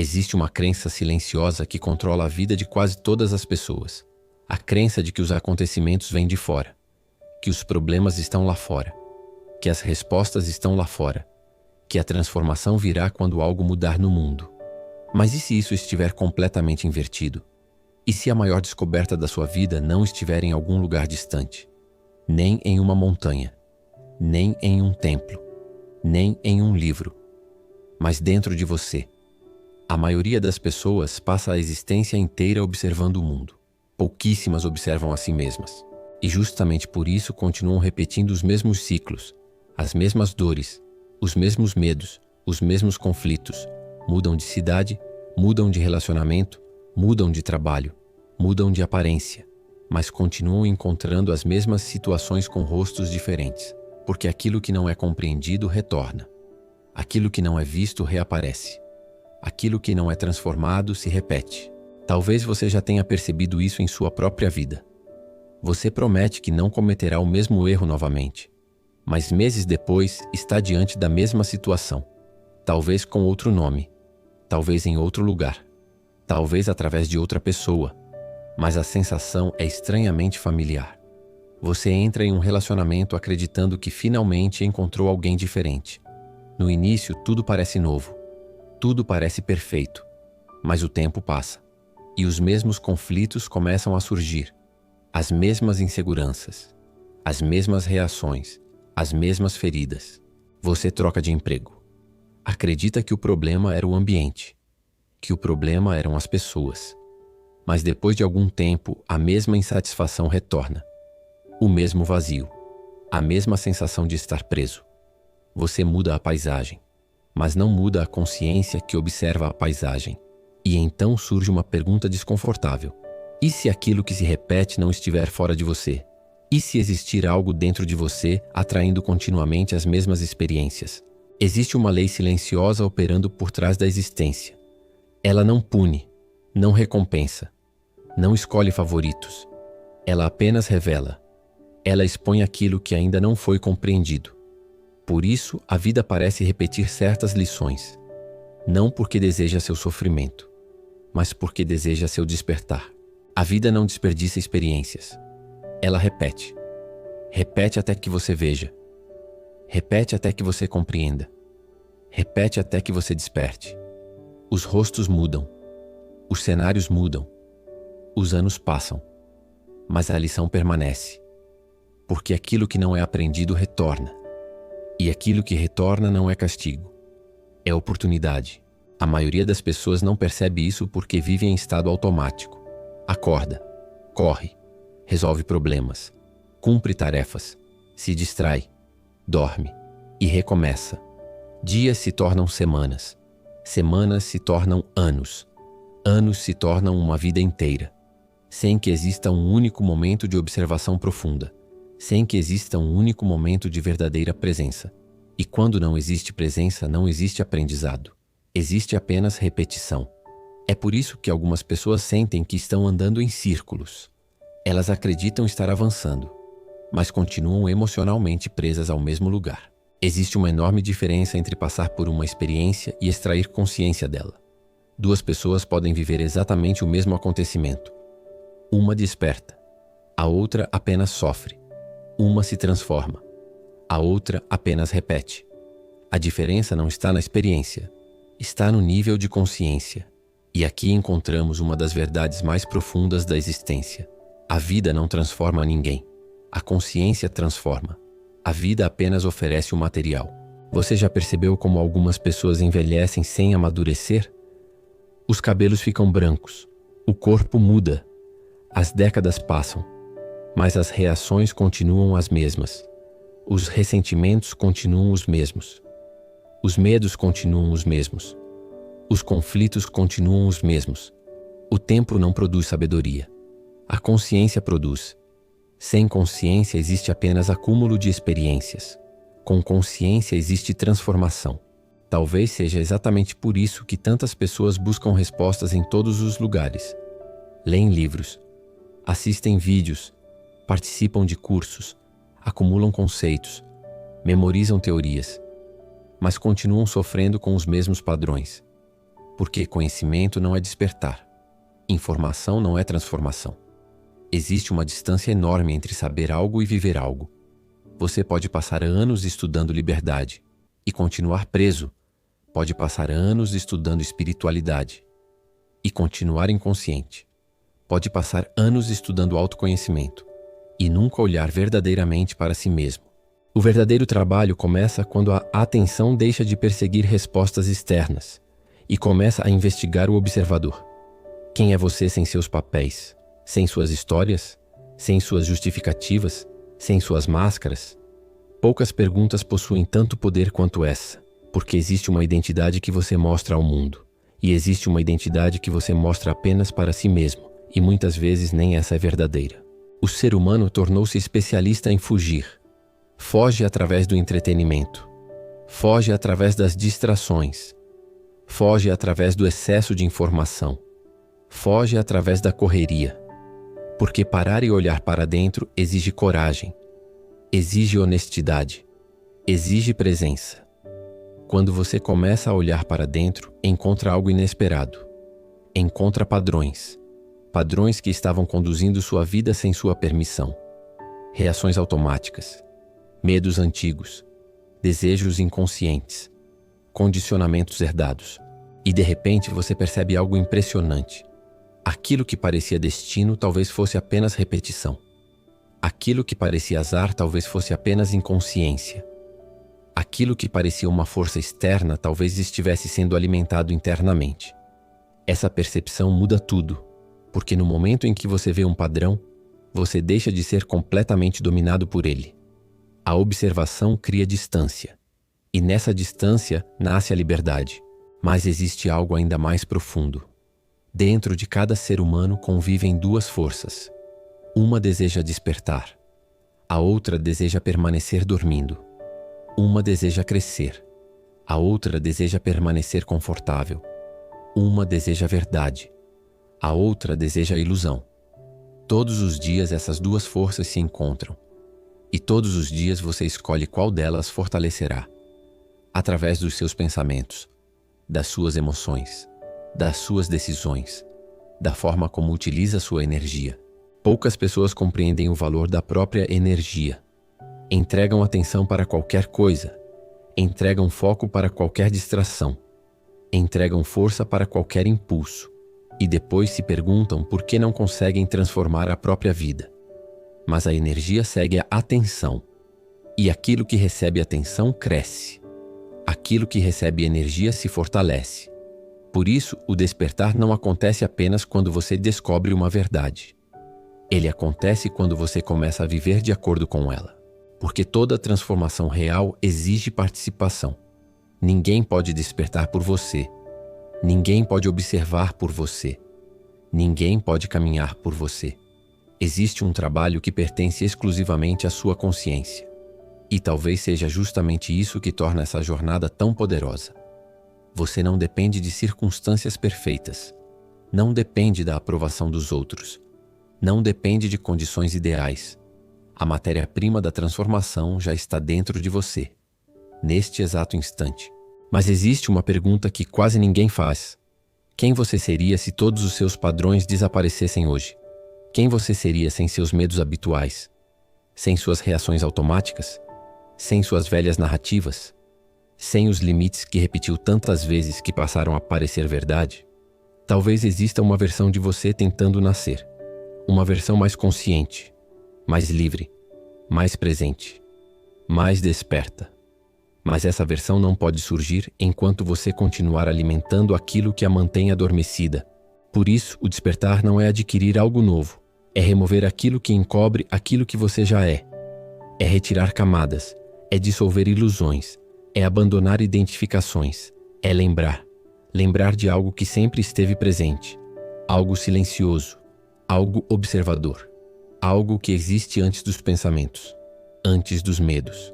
Existe uma crença silenciosa que controla a vida de quase todas as pessoas. A crença de que os acontecimentos vêm de fora, que os problemas estão lá fora, que as respostas estão lá fora, que a transformação virá quando algo mudar no mundo. Mas e se isso estiver completamente invertido? E se a maior descoberta da sua vida não estiver em algum lugar distante? Nem em uma montanha, nem em um templo, nem em um livro, mas dentro de você. A maioria das pessoas passa a existência inteira observando o mundo. Pouquíssimas observam a si mesmas. E justamente por isso continuam repetindo os mesmos ciclos, as mesmas dores, os mesmos medos, os mesmos conflitos. Mudam de cidade, mudam de relacionamento, mudam de trabalho, mudam de aparência, mas continuam encontrando as mesmas situações com rostos diferentes, porque aquilo que não é compreendido retorna. Aquilo que não é visto reaparece. Aquilo que não é transformado se repete. Talvez você já tenha percebido isso em sua própria vida. Você promete que não cometerá o mesmo erro novamente, mas meses depois está diante da mesma situação, talvez com outro nome, talvez em outro lugar, talvez através de outra pessoa, mas a sensação é estranhamente familiar. Você entra em um relacionamento acreditando que finalmente encontrou alguém diferente. No início, tudo parece novo, tudo parece perfeito, mas o tempo passa, e os mesmos conflitos começam a surgir, as mesmas inseguranças, as mesmas reações, as mesmas feridas. Você troca de emprego. Acredita que o problema era o ambiente, que o problema eram as pessoas. Mas depois de algum tempo, a mesma insatisfação retorna. O mesmo vazio, a mesma sensação de estar preso. Você muda a paisagem, mas não muda a consciência que observa a paisagem. E então surge uma pergunta desconfortável. E se aquilo que se repete não estiver fora de você? E se existir algo dentro de você atraindo continuamente as mesmas experiências? Existe uma lei silenciosa operando por trás da existência. Ela não pune, não recompensa, não escolhe favoritos. Ela apenas revela. Ela expõe aquilo que ainda não foi compreendido. Por isso, a vida parece repetir certas lições. Não porque deseja seu sofrimento, mas porque deseja seu despertar. A vida não desperdiça experiências. Ela repete. Repete até que você veja. Repete até que você compreenda. Repete até que você desperte. Os rostos mudam. Os cenários mudam. Os anos passam. Mas a lição permanece. Porque aquilo que não é aprendido retorna. E aquilo que retorna não é castigo. É oportunidade. A maioria das pessoas não percebe isso porque vive em estado automático. Acorda, corre, resolve problemas, cumpre tarefas, se distrai, dorme e recomeça. Dias se tornam semanas, semanas se tornam anos, anos se tornam uma vida inteira, sem que exista um único momento de observação profunda, sem que exista um único momento de verdadeira presença. E quando não existe presença, não existe aprendizado. Existe apenas repetição. É por isso que algumas pessoas sentem que estão andando em círculos. Elas acreditam estar avançando, mas continuam emocionalmente presas ao mesmo lugar. Existe uma enorme diferença entre passar por uma experiência e extrair consciência dela. Duas pessoas podem viver exatamente o mesmo acontecimento. Uma desperta, a outra apenas sofre. Uma se transforma, a outra apenas repete. A diferença não está na experiência, está no nível de consciência. E aqui encontramos uma das verdades mais profundas da existência. A vida não transforma ninguém. A consciência transforma. A vida apenas oferece o material. Você já percebeu como algumas pessoas envelhecem sem amadurecer? Os cabelos ficam brancos. O corpo muda. As décadas passam. Mas as reações continuam as mesmas. Os ressentimentos continuam os mesmos. Os medos continuam os mesmos. Os conflitos continuam os mesmos. O tempo não produz sabedoria. A consciência produz. Sem consciência existe apenas acúmulo de experiências. Com consciência existe transformação. Talvez seja exatamente por isso que tantas pessoas buscam respostas em todos os lugares. Leem livros, assistem vídeos, participam de cursos, acumulam conceitos, memorizam teorias, mas continuam sofrendo com os mesmos padrões. Porque conhecimento não é despertar. Informação não é transformação. Existe uma distância enorme entre saber algo e viver algo. Você pode passar anos estudando liberdade e continuar preso. Pode passar anos estudando espiritualidade e continuar inconsciente. Pode passar anos estudando autoconhecimento e nunca olhar verdadeiramente para si mesmo. O verdadeiro trabalho começa quando a atenção deixa de perseguir respostas externas e começa a investigar o observador. Quem é você sem seus papéis, sem suas histórias, sem suas justificativas, sem suas máscaras? Poucas perguntas possuem tanto poder quanto essa, porque existe uma identidade que você mostra ao mundo, e existe uma identidade que você mostra apenas para si mesmo, e muitas vezes nem essa é verdadeira. O ser humano tornou-se especialista em fugir. Foge através do entretenimento. Foge através das distrações. Foge através do excesso de informação. Foge através da correria. Porque parar e olhar para dentro exige coragem. Exige honestidade. Exige presença. Quando você começa a olhar para dentro, encontra algo inesperado. Encontra padrões. Padrões que estavam conduzindo sua vida sem sua permissão. Reações automáticas. Medos antigos. Desejos inconscientes. Condicionamentos herdados. E de repente você percebe algo impressionante. Aquilo que parecia destino talvez fosse apenas repetição. Aquilo que parecia azar talvez fosse apenas inconsciência. Aquilo que parecia uma força externa talvez estivesse sendo alimentado internamente. Essa percepção muda tudo, porque no momento em que você vê um padrão, você deixa de ser completamente dominado por ele. A observação cria distância, e nessa distância nasce a liberdade. Mas existe algo ainda mais profundo. Dentro de cada ser humano convivem duas forças. Uma deseja despertar, a outra deseja permanecer dormindo. Uma deseja crescer, a outra deseja permanecer confortável. Uma deseja verdade, a outra deseja ilusão. Todos os dias essas duas forças se encontram, e todos os dias você escolhe qual delas fortalecerá, através dos seus pensamentos, das suas emoções, das suas decisões, da forma como utiliza sua energia. Poucas pessoas compreendem o valor da própria energia. Entregam atenção para qualquer coisa, entregam foco para qualquer distração, entregam força para qualquer impulso, e depois se perguntam por que não conseguem transformar a própria vida. Mas a energia segue a atenção, e aquilo que recebe atenção cresce. Aquilo que recebe energia se fortalece. Por isso, o despertar não acontece apenas quando você descobre uma verdade. Ele acontece quando você começa a viver de acordo com ela. Porque toda transformação real exige participação. Ninguém pode despertar por você. Ninguém pode observar por você. Ninguém pode caminhar por você. Existe um trabalho que pertence exclusivamente à sua consciência. E talvez seja justamente isso que torna essa jornada tão poderosa. Você não depende de circunstâncias perfeitas. Não depende da aprovação dos outros. Não depende de condições ideais. A matéria-prima da transformação já está dentro de você, neste exato instante. Mas existe uma pergunta que quase ninguém faz. Quem você seria se todos os seus padrões desaparecessem hoje? Quem você seria sem seus medos habituais? Sem suas reações automáticas? Sem suas velhas narrativas? Sem os limites que repetiu tantas vezes que passaram a parecer verdade? Talvez exista uma versão de você tentando nascer. Uma versão mais consciente, mais livre, mais presente, mais desperta. Mas essa versão não pode surgir enquanto você continuar alimentando aquilo que a mantém adormecida. Por isso, o despertar não é adquirir algo novo, é remover aquilo que encobre aquilo que você já é. É retirar camadas, é dissolver ilusões, é abandonar identificações, é lembrar. Lembrar de algo que sempre esteve presente, algo silencioso, algo observador, algo que existe antes dos pensamentos, antes dos medos,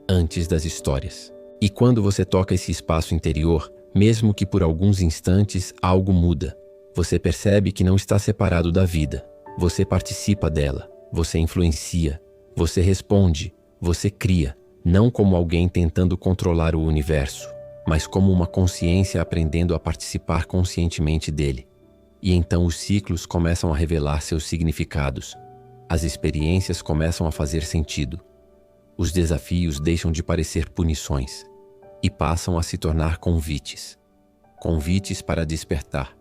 antes das histórias. E quando você toca esse espaço interior, mesmo que por alguns instantes algo muda, você percebe que não está separado da vida. Você participa dela, você influencia, você responde, você cria, não como alguém tentando controlar o universo, mas como uma consciência aprendendo a participar conscientemente dele. E então os ciclos começam a revelar seus significados. As experiências começam a fazer sentido. Os desafios deixam de parecer punições e passam a se tornar convites. Convites para despertar,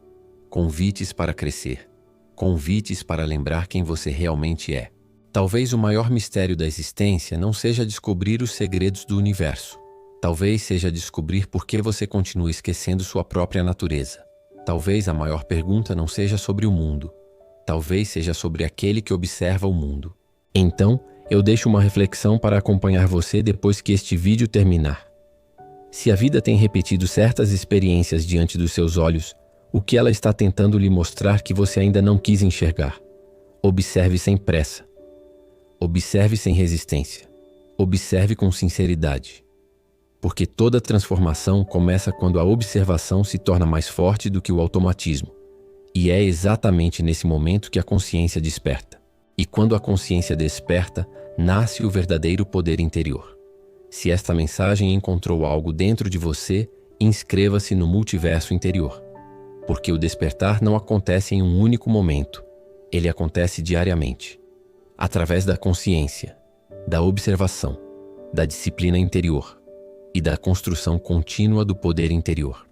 convites para crescer, convites para lembrar quem você realmente é. Talvez o maior mistério da existência não seja descobrir os segredos do universo. Talvez seja descobrir por que você continua esquecendo sua própria natureza. Talvez a maior pergunta não seja sobre o mundo. Talvez seja sobre aquele que observa o mundo. Então, eu deixo uma reflexão para acompanhar você depois que este vídeo terminar. Se a vida tem repetido certas experiências diante dos seus olhos, o que ela está tentando lhe mostrar que você ainda não quis enxergar? Observe sem pressa. Observe sem resistência. Observe com sinceridade. Porque toda transformação começa quando a observação se torna mais forte do que o automatismo. E é exatamente nesse momento que a consciência desperta. E quando a consciência desperta, nasce o verdadeiro poder interior. Se esta mensagem encontrou algo dentro de você, inscreva-se no multiverso interior. Porque o despertar não acontece em um único momento. Ele acontece diariamente. Através da consciência, da observação, da disciplina interior e da construção contínua do poder interior.